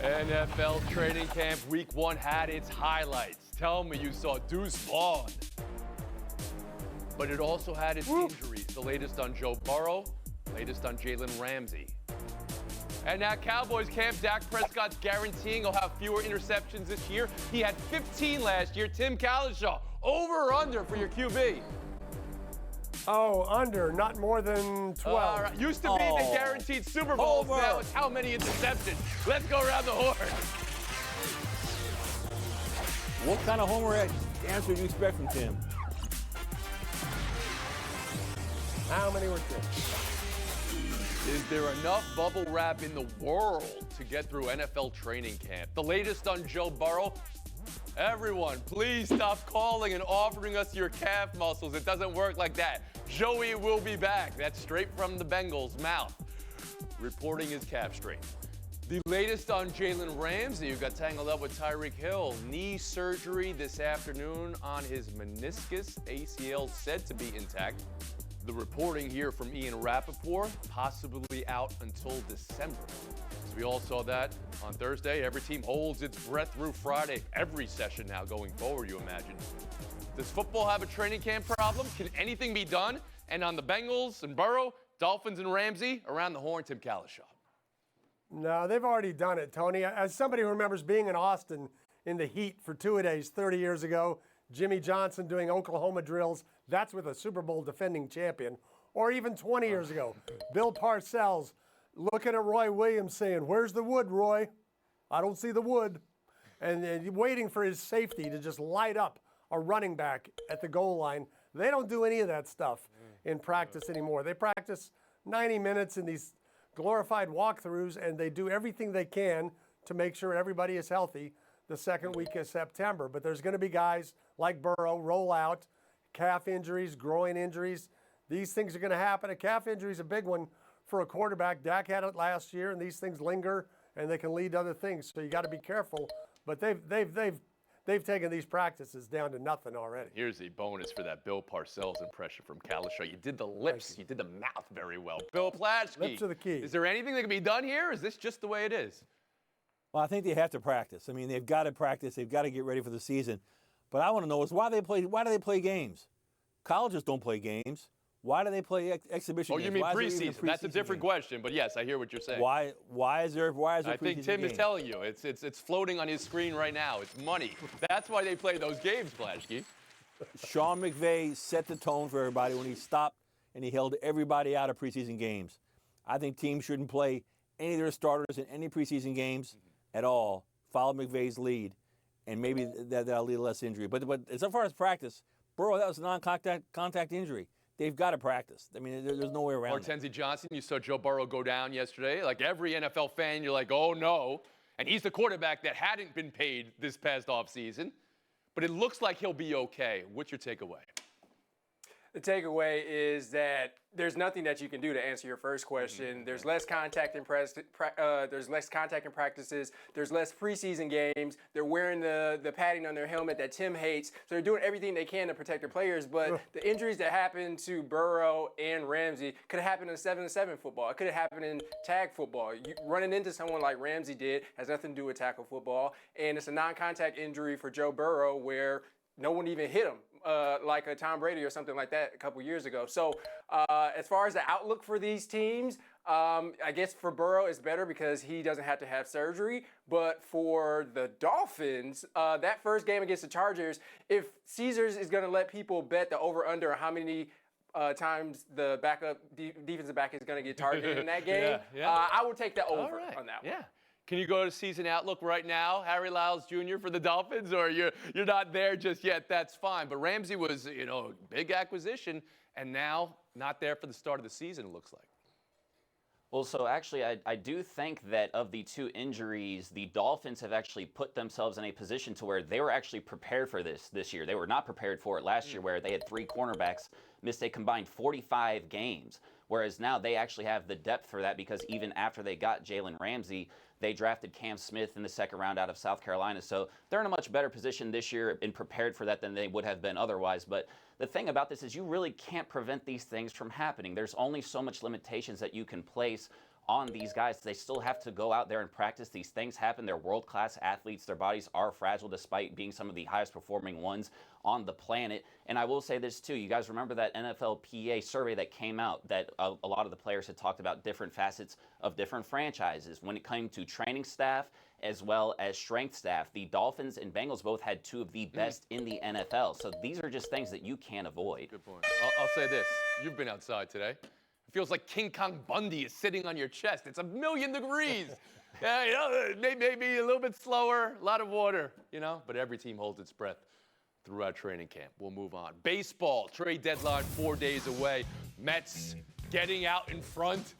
NFL training camp week 1 had its highlights. Tell me you saw Deuce Vaughn. But it also had its injuries. The latest on Joe Burrow, latest on Jalen Ramsey. And now Cowboys camp, Dak Prescott's guaranteeing he'll have fewer interceptions this year. He had 15 last year. Tim Calishaw, over or under for your QB? Oh, under, not more than 12. All right. Used to be the guaranteed Super Bowls. Over. Now it's how many interceptions. Let's go around the horn. What kind of homer answer do you expect from Tim? How many were there? Is there enough bubble wrap in the world to get through NFL training camp? The latest on Joe Burrow. Everyone, please stop calling and offering us your calf muscles. It doesn't work like that. Joey will be back. That's straight from the Bengals' mouth. Reporting his calf strength. The latest on Jalen Ramsey, who got tangled up with Tyreek Hill. Knee surgery this afternoon on his meniscus. ACL said to be intact. The reporting here from Ian Rappaport, possibly out until December. So we all saw that on Thursday. Every team holds its breath through Friday. Every session now going forward, you imagine. Does football have a training camp problem? Can anything be done? And on the Bengals and Burrow, Dolphins and Ramsey, around the horn, Tim Calishaw. No, they've already done it, Tony. As somebody who remembers being in Austin in the heat for 2-a-days 30 years ago, Jimmy Johnson doing Oklahoma drills, that's with a Super Bowl defending champion. Or even 20 years ago, Bill Parcells looking at Roy Williams saying, "Where's the wood, Roy? I don't see the wood." And waiting for his safety to just light up a running back at the goal line. They don't do any of that stuff in practice anymore. They practice 90 minutes in these glorified walkthroughs, and they do everything they can to make sure everybody is healthy the second week of September. But there's going to be guys like Burrow roll out, calf injuries, groin injuries. These things are going to happen. A calf injury is a big one for a quarterback. Dak had it last year, and these things linger, and they can lead to other things. So you got to be careful. But they've taken these practices down to nothing already. Here's the bonus for that Bill Parcells impression from Calishaw. You did the lips, you did the mouth very well. Bill Plaschke. Lips are the key. Is there anything that can be done here? Or is this just the way it is? Well, I think they have to practice. I mean, they've got to practice. They've got to get ready for the season. But I want to know is why do they play games? Colleges don't play games. Why do they play exhibition games? Oh, you mean preseason? That's a different question. But yes, I hear what you're saying. Why is there I think Tim is telling you. It's floating on his screen right now. It's money. That's why they play those games, Plaschke. Sean McVay set the tone for everybody when he stopped and he held everybody out of preseason games. I think teams shouldn't play any of their starters in any preseason games at all. Follow McVay's lead, and maybe that'll lead to less injury. But as far as practice, Burrow, that was a non-contact injury. They've got to practice. I mean, there's no way around it. Hortense Johnson, you saw Joe Burrow go down yesterday. Like every NFL fan, you're like, oh no. And he's the quarterback that hadn't been paid this past offseason. But it looks like he'll be okay. What's your takeaway? The takeaway is that there's nothing that you can do to answer your first question. There's less contact in practices. There's less preseason games. They're wearing the padding on their helmet that Tim hates. So they're doing everything they can to protect their players. But the injuries that happened to Burrow and Ramsey could have happened in 7-7 football. It could have happened in tag football. Running into someone like Ramsey did has nothing to do with tackle football. And it's a non-contact injury for Joe Burrow where no one even hit him. Like a Tom Brady or something like that a couple years ago. So as far as the outlook for these teams, I guess for Burrow it's better because he doesn't have to have surgery. But for the Dolphins, that first game against the Chargers, if Caesars is going to let people bet the over-under on how many times the backup defensive back is going to get targeted in that game, I would take the over on that one. Yeah. Can you go to season outlook right now, Harry Lyles Jr. for the Dolphins, or you're not there just yet? That's fine. But Ramsey was, a big acquisition, and now not there for the start of the season, it looks like. Well, so actually, I do think that of the two injuries, the Dolphins have actually put themselves in a position to where they were actually prepared for this year. They were not prepared for it last year, where they had 3 cornerbacks miss a combined 45 games. Whereas now they actually have the depth for that because even after they got Jalen Ramsey, they drafted Cam Smith in the second round out of South Carolina. So they're in a much better position this year and prepared for that than they would have been otherwise. But the thing about this is you really can't prevent these things from happening. There's only so much limitations that you can place on these guys. They still have to go out there and practice. These things happen. They're world-class athletes. Their bodies are fragile despite being some of the highest performing ones on the planet. And I will say this too. You guys remember that NFLPA survey that came out that a lot of the players had talked about different facets of different franchises. When it came to training staff as well as strength staff, the Dolphins and Bengals both had two of the best in the NFL. So these are just things that you can't avoid. Good point. I'll say this. You've been outside today. It feels like King Kong Bundy is sitting on your chest. It's 1,000,000 degrees. Yeah, you know, maybe a little bit slower, a lot of water, you know, but every team holds its breath throughout training camp. We'll move on. Baseball, trade deadline 4 days away. Mets getting out in front,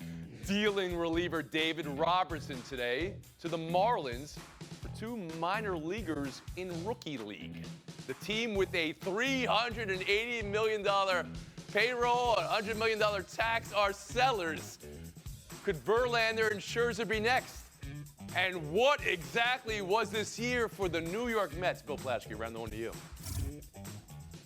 dealing reliever David Robertson today to the Marlins for 2 minor leaguers in Rookie League. The team with a $380 million payroll, $100 million tax are sellers. Could Verlander and Scherzer be next? And what exactly was this year for the New York Mets? Bill Plaschke, round the one to you.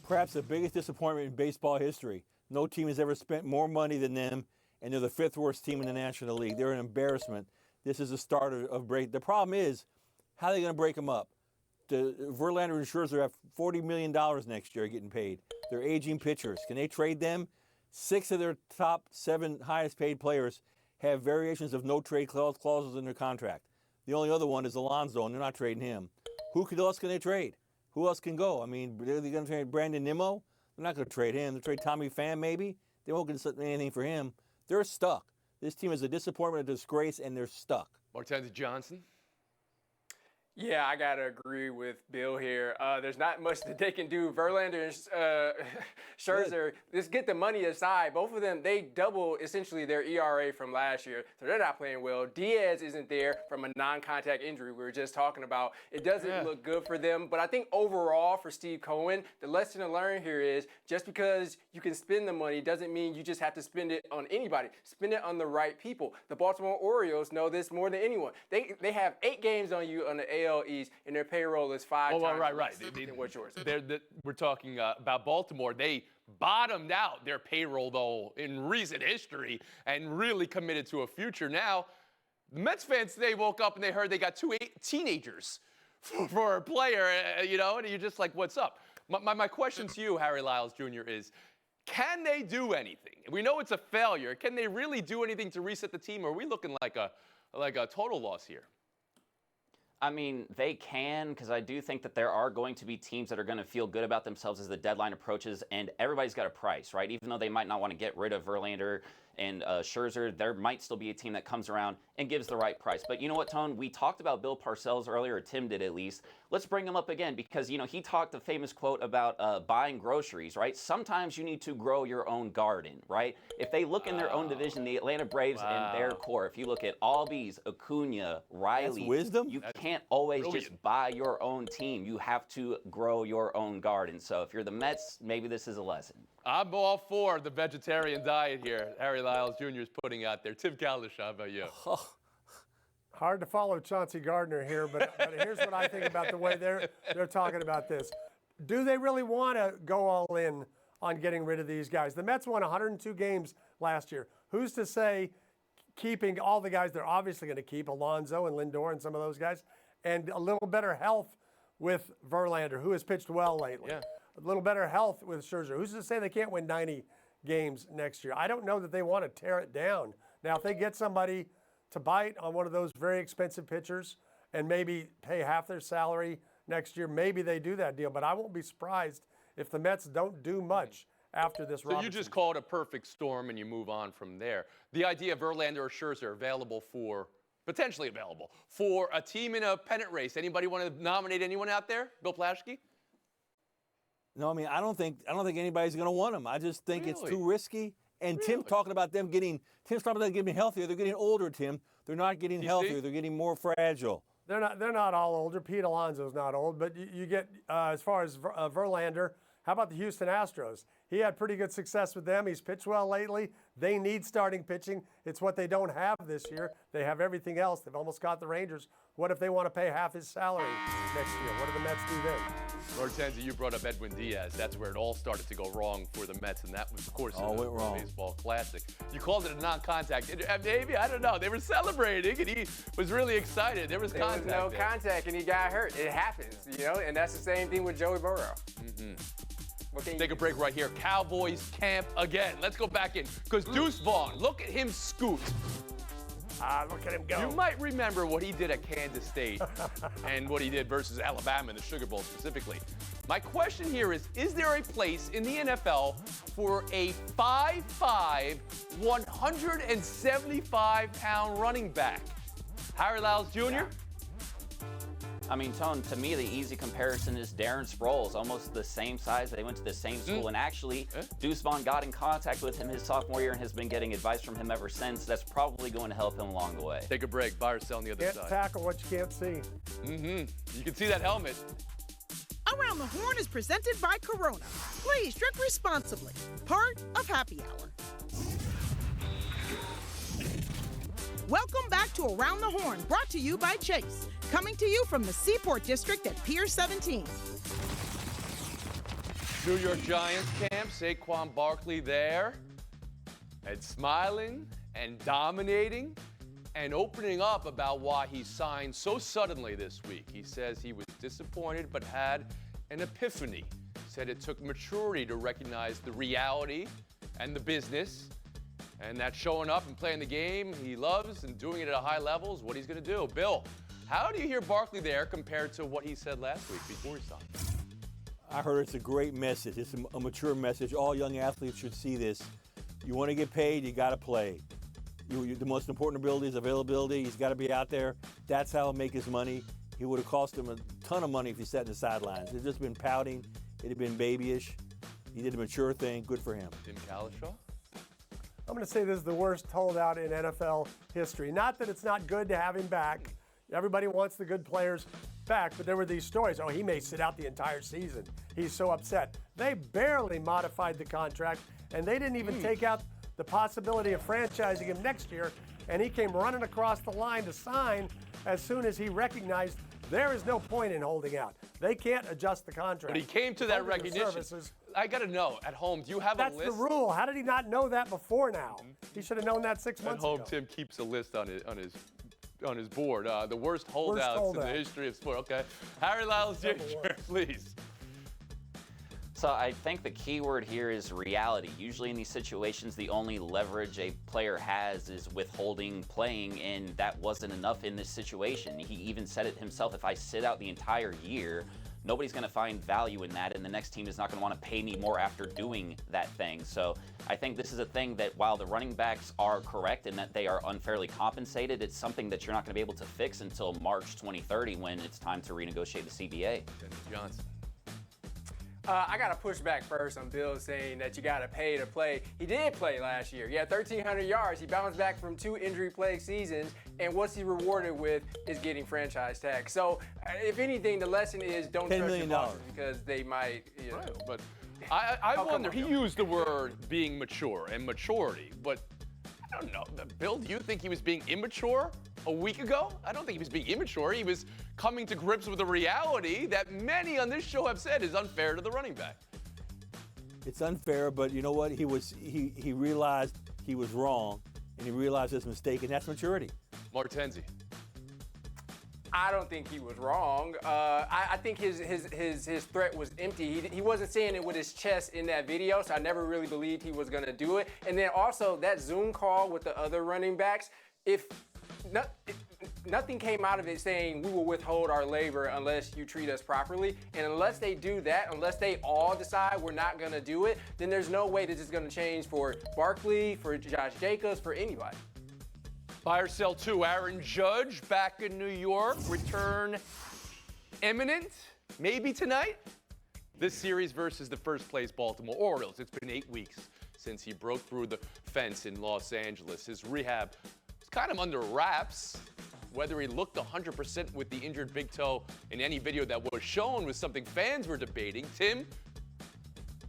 Perhaps the biggest disappointment in baseball history. No team has ever spent more money than them, and they're the 5th worst team in the National League. They're an embarrassment. This is the start of break. The problem is, how are they going to break them up? Verlander and Scherzer have $40 million next year getting paid. They're aging pitchers. Can they trade them? 6 of their top 7 highest paid players have variations of no trade clauses in their contract. The only other one is Alonso, and they're not trading him. Who else can they trade? Who else can go? I mean, are they going to trade Brandon Nimmo? They're not going to trade him. They'll trade Tommy Pham maybe. They won't get anything for him. They're stuck. This team is a disappointment, a disgrace, and they're stuck. Martens Johnson. Yeah, I got to agree with Bill here. There's not much that they can do. Verlander and Scherzer, just get the money aside. Both of them, they double essentially their ERA from last year, so they're not playing well. Diaz isn't there from a non-contact injury we were just talking about. It doesn't look good for them, but I think overall for Steve Cohen, the lesson to learn here is just because you can spend the money doesn't mean you just have to spend it on anybody. Spend it on the right people. The Baltimore Orioles know this more than anyone. They have 8 games on you on the AL East, and their payroll is 5 times right. than what's yours. We're talking about Baltimore. They bottomed out their payroll, though, in recent history and really committed to a future. Now, the Mets fans today woke up and they heard they got 2 teenagers for a player, you know, and you're just like, what's up? My question to you, Harry Lyles Jr., is can they do anything? We know it's a failure. Can they really do anything to reset the team, or are we looking like a total loss here? I mean, they can, because I do think that there are going to be teams that are going to feel good about themselves as the deadline approaches, and everybody's got a price, right? Even though they might not want to get rid of Verlander and Scherzer, there might still be a team that comes around and gives the right price. But you know what, Tone? We talked about Bill Parcells earlier, or Tim did at least. Let's bring him up again because, you know, he talked the famous quote about buying groceries, right? Sometimes you need to grow your own garden, right? If they look in their own division, the Atlanta Braves and their core, if you look at Albies, Acuna, Riley, That's wisdom. You can't always just buy your own team. You have to grow your own garden. So if you're the Mets, maybe this is a lesson. I'm all for the vegetarian diet here. Harry Lyles Jr. is putting out there. Tim Kalish, how about you? Hard to follow Chauncey Gardner here, but here's what I think about the way they're talking about this. Do they really want to go all in on getting rid of these guys? The Mets won 102 games last year. Who's to say keeping all the guys they're obviously going to keep, Alonso and Lindor and some of those guys, and a little better health with Verlander, who has pitched well lately. Yeah. A little better health with Scherzer. Who's to say they can't win 90 games next year? I don't know that they want to tear it down. Now, if they get somebody to bite on one of those very expensive pitchers and maybe pay half their salary next year, maybe they do that deal. But I won't be surprised if the Mets don't do much after this. So you just call it a perfect storm and you move on from there. The idea of Verlander or Scherzer potentially available for a team in a pennant race. Anybody want to nominate anyone out there? Bill Plaschke? No, I mean, I don't think anybody's going to want them. I just think it's too risky. And Tim's talking about them getting healthier. They're getting older, Tim. They're not getting healthier. They're getting more fragile. They're not all older. Pete Alonso's not old, but you get as far as Verlander. How about the Houston Astros? He had pretty good success with them. He's pitched well lately. They need starting pitching. It's what they don't have this year. They have everything else. They've almost got the Rangers. What if they want to pay half his salary next year? What do the Mets do then? Hortensia, you brought up Edwin Diaz. That's where it all started to go wrong for the Mets, and that was, of course, All a went wrong. baseball classic. You called it a non-contact. Maybe, I don't know. They were celebrating, and he was really excited. There was contact. There was no contact, and he got hurt. It happens, and that's the same thing with Joey Burrow. Take a break right here. Cowboys camp again. Let's go back in, because Deuce Vaughn, look at him scoot. Look at him go. You might remember what he did at Kansas State and what he did versus Alabama in the Sugar Bowl specifically. My question here is there a place in the NFL for a 5'5", 175-pound running back? Harry Lyles Jr.? Yeah. I mean, Tone, to me, the easy comparison is Darren Sproles, almost the same size. They went to the same school, and actually, Deuce Vaughn got in contact with him his sophomore year and has been getting advice from him ever since. That's probably going to help him along the way. Take a break. Buy or sell on the other Can't side. tackle what you can't see. You can see that helmet. Around the Horn is presented by Corona. Please drink responsibly. Part of Happy Hour. Welcome back to Around the Horn, brought to you by Chase. Coming to you from the Seaport District at Pier 17. New York Giants camp, Saquon Barkley there, and smiling and dominating and opening up about why he signed so suddenly this week. He says he was disappointed but had an epiphany. Said it took maturity to recognize the reality and the business, and that showing up and playing the game he loves and doing it at a high level is what he's going to do. Bill, how do you hear Barkley there compared to what he said last week before he signed? I heard it's a great message. It's a mature message. All young athletes should see this. You want to get paid, you got to play. The most important ability is availability. He's got to be out there. That's how he'll make his money. He would have cost him a ton of money if he sat in the sidelines. He'd just been pouting. It had been babyish. He did a mature thing. Good for him. Tim Calishaw? I'm going to say this is the worst holdout in NFL history. Not that it's not good to have him back. Everybody wants the good players back, but there were these stories. Oh, he may sit out the entire season. He's so upset. They barely modified the contract, and they didn't even take out the possibility of franchising him next year, and he came running across the line to sign as soon as he recognized there is no point in holding out. They can't adjust the contract. But he came to that Under the recognition. services. I got to know, at home, do you have That's a list? the rule. How did he not know that before now? He should have known that 6 At months home, ago. Tim keeps a list on his board. The worst holdouts in the holdout. history of sport. Okay, Harry Lyles Jr., please. So I think the key word here is reality. Usually in these situations, the only leverage a player has is withholding playing, and that wasn't enough in this situation. He even said it himself, if I sit out the entire year, nobody's going to find value in that, and the next team is not going to want to pay me more after doing that thing. So I think this is a thing that while the running backs are correct in that they are unfairly compensated, it's something that you're not going to be able to fix until March 2030 when it's time to renegotiate the CBA. Dennis Johnson. I got to push back first on Bill saying that you got to pay to play. He did play last year. He had 1,300 yards. He bounced back from 2 injury-plagued seasons, and what's he rewarded with is getting franchise tag. So, if anything, the lesson is don't $10 trust your million. bosses because they might. Right, but I come wonder, on, he Bill. used the word being mature and maturity, but I don't know. Bill, do you think he was being immature a week ago? I don't think he was being immature. He was coming to grips with a reality that many on this show have said is unfair to the running back. It's unfair, but you know what? He realized he was wrong, and he realized his mistake, and that's maturity. Martenzi. I don't think he was wrong. I think his threat was empty. He wasn't saying it with his chest in that video, so I never really believed he was going to do it. And then also that Zoom call with the other running backs, if nothing came out of it saying we will withhold our labor unless you treat us properly. And unless they do that, unless they all decide we're not going to do it, then there's no way this is going to change for Barkley, for Josh Jacobs, for anybody. Buy or sell 2. Aaron Judge back in New York. Return imminent. Maybe tonight. This series versus the first-place Baltimore Orioles. It's been 8 weeks since he broke through the fence in Los Angeles. His rehab was kind of under wraps. Whether he looked 100% with the injured big toe in any video that was shown was something fans were debating. Tim,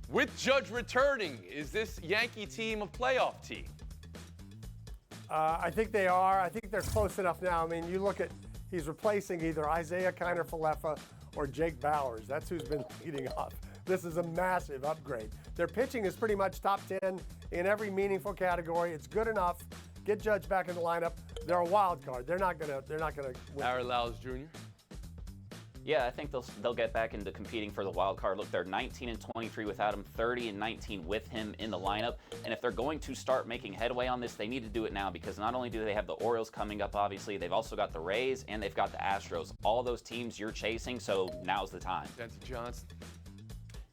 with Judge returning, is this Yankee team a playoff team? I think they are. I think they're close enough now. I mean, you look at, he's replacing either Isaiah Kiner-Falefa or Jake Bowers. That's who's been leading off. This is a massive upgrade. Their pitching is pretty much top 10 in every meaningful category. It's good enough. Get Judge back in the lineup. They're a wild card. They're not gonna win. Aaron Lyles Jr. Yeah, I think they'll get back into competing for the wild card. Look, they're 19-23 without him, 30-19 with him in the lineup. And if they're going to start making headway on this, they need to do it now, because not only do they have the Orioles coming up, obviously, they've also got the Rays and they've got the Astros. All those teams you're chasing, so now's the time. Dency Johnson.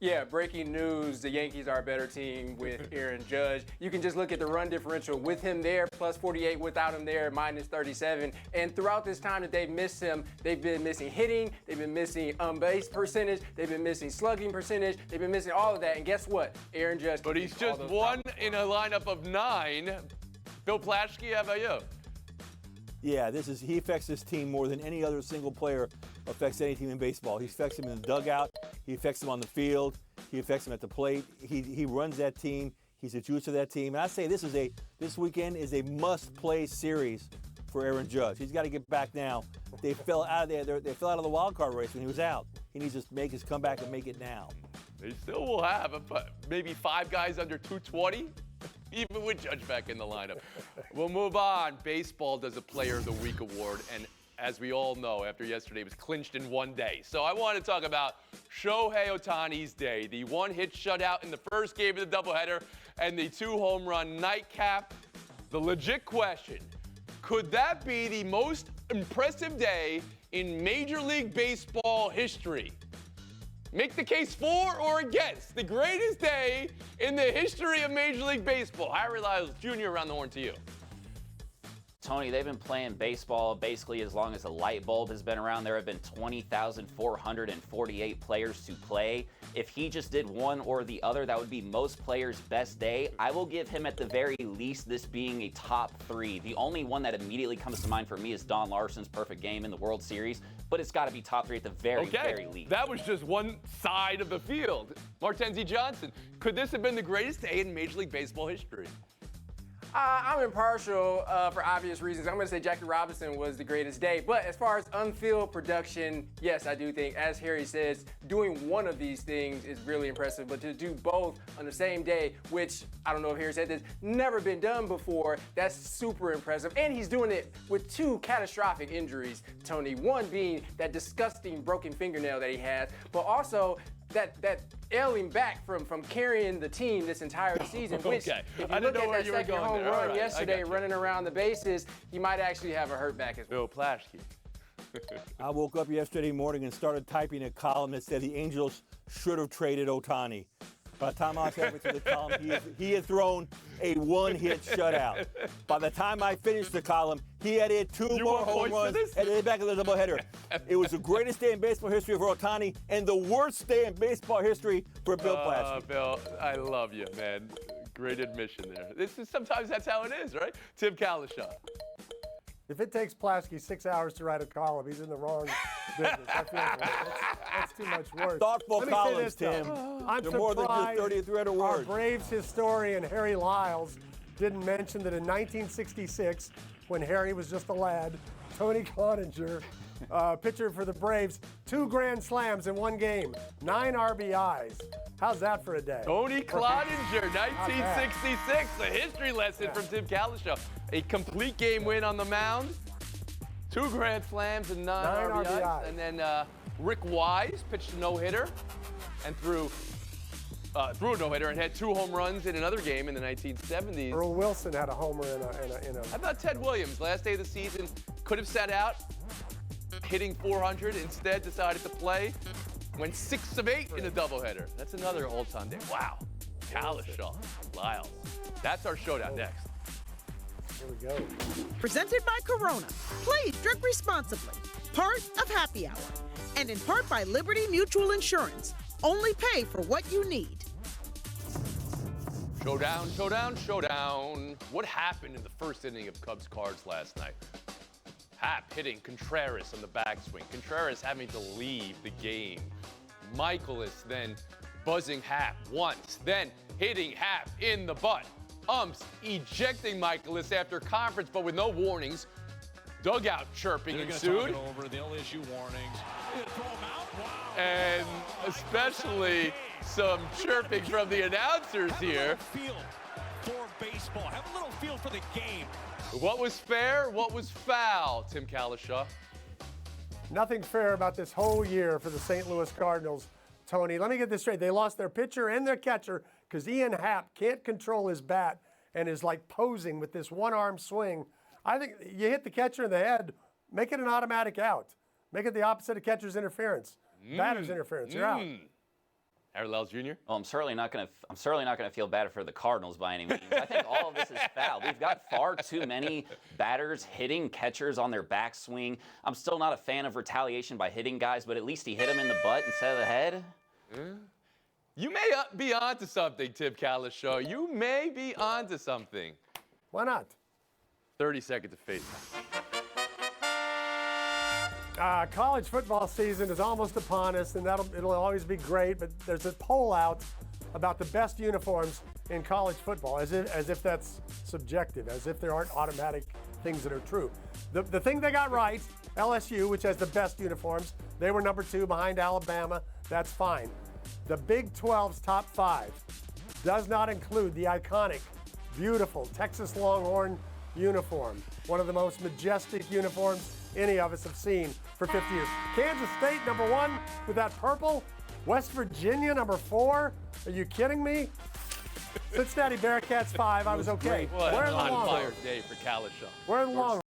Yeah, breaking news, the Yankees are a better team with Aaron Judge. You can just look at the run differential with him there, plus 48, without him there, minus 37. And throughout this time that they've missed him, they've been missing hitting, they've been missing base percentage, they've been missing slugging percentage, they've been missing all of that. And guess what? Aaron Judge. But he's just one in a lineup of 9. Bill Plaschke, how about you? Yeah, he affects this team more than any other single player affects any team in baseball. He affects them in the dugout. He affects them on the field. He affects them at the plate. He runs that team. He's the juice of that team. And I say this weekend is a must-play series for Aaron Judge. He's got to get back now. They fell out of there. They fell out of the wild card race when he was out. He needs to make his comeback and make it now. They still will have maybe 5 guys under 220. Even with Judge back in the lineup. We'll move on. Baseball does a Player of the Week award, and as we all know, after yesterday, it was clinched in one day. So I want to talk about Shohei Ohtani's day, the 1-hit shutout in the first game of the doubleheader, and the 2-home-run nightcap. The legit question, could that be the most impressive day in Major League Baseball history? Make the case for or against the greatest day in the history of Major League Baseball. Harry Lyles Jr. around the horn to you. Tony, they've been playing baseball basically as long as the light bulb has been around. There have been 20,448 players to play. If he just did one or the other, that would be most players' best day. I will give him at the very least this being a top 3. The only one that immediately comes to mind for me is Don Larson's perfect game in the World Series, but it's got to be top 3 at the very least. That was just one side of the field. Martenzie Johnson, could this have been the greatest day in Major League Baseball history? I'm impartial for obvious reasons. I'm going to say Jackie Robinson was the greatest day. But as far as on-field production, yes, I do think, as Harry says, doing one of these things is really impressive. But to do both on the same day, which, I don't know if Harry said this, never been done before, that's super impressive. And he's doing it with 2 catastrophic injuries, Tony. One being that disgusting broken fingernail that he has, but also that ailing back from carrying the team this entire season, which, if you look at that second home run yesterday running around the bases, he might actually have a hurt back as well. Bill Plaschke. I woke up yesterday morning and started typing a column that said the Angels should have traded Ohtani. By the time I was halfway through the column, he had thrown a 1-hit shutout. By the time I finished the column, he had hit 2 more home runs at the back of the doubleheader. It was the greatest day in baseball history for Ohtani and the worst day in baseball history for Bill Plaschke. Bill, I love you, man. Great admission there. Sometimes that's how it is, right? Tim Kalishaw. If it takes Plaschke 6 hours to write a column, he's in the wrong business. I feel like that's too much work. Thoughtful Let me say columns, this, Tim. I'm They're more than just 300 our words. Braves historian Harry Lyles didn't mention that in 1966, when Harry was just a lad, Tony Cloninger, pitcher for the Braves, 2 grand slams in one game, 9 RBIs. How's that for a day? Tony Cloninger, 1966, a history lesson from Tim Kalishaw. A complete game win on the mound, 2 grand slams and 9 RBIs. And then Rick Wise pitched a no-hitter and threw a no-hitter and had 2 home runs in another game in the 1970s. Earl Wilson had a homer in a How about Ted Williams? Last day of the season, could have sat out, hitting 400, instead decided to play. Went 6 of 8 in a doubleheader. That's another all-time day. Wow. Kalishaw, Lyles. That's our showdown next. Here we go. Presented by Corona. Please drink responsibly. Part of Happy Hour. And in part by Liberty Mutual Insurance. Only pay for what you need. Showdown, showdown, showdown. What happened in the first inning of Cubs Cards last night? Happ hitting Contreras on the backswing. Contreras having to leave the game. Michaelis then buzzing Happ once, then hitting Happ in the butt. Umps ejecting Michaelis after conference, but with no warnings. Dugout chirping ensued. Over. They'll issue warnings. Throw him out. and especially some chirping from the announcers here. Feel for baseball. Have a little feel for the game. What was fair? What was foul, Tim Kalishaw? Nothing fair about this whole year for the St. Louis Cardinals, Tony. Let me get this straight. They lost their pitcher and their catcher because Ian Happ can't control his bat and is like posing with this one-arm swing. I think you hit the catcher in the head, make it an automatic out. Make it the opposite of catcher's interference. Batter's interference. You're out. Harold Lyles Jr. Well, I'm certainly not going to feel bad for the Cardinals by any means. I think all of this is foul. We've got far too many batters hitting catchers on their backswing. I'm still not a fan of retaliation by hitting guys, but at least he hit him in the butt instead of the head. You may be onto something, Tim Kalishaw. You may be onto something. Why not? 30 seconds of face. College football season is almost upon us, and it'll always be great, but there's a poll out about the best uniforms in college football, as if that's subjective, as if there aren't automatic things that are true. The thing they got right, LSU, which has the best uniforms, they were number 2 behind Alabama. That's fine. The Big 12's top 5 does not include the iconic, beautiful Texas Longhorn uniform, one of the most majestic uniforms any of us have seen for 50 years. Kansas State, number 1 with that purple. West Virginia, number 4. Are you kidding me? Cincinnati Bearcats 5, I was okay. What Where are an the on-fire Longhorns? day for Kalishaw. Where are the Longhorns?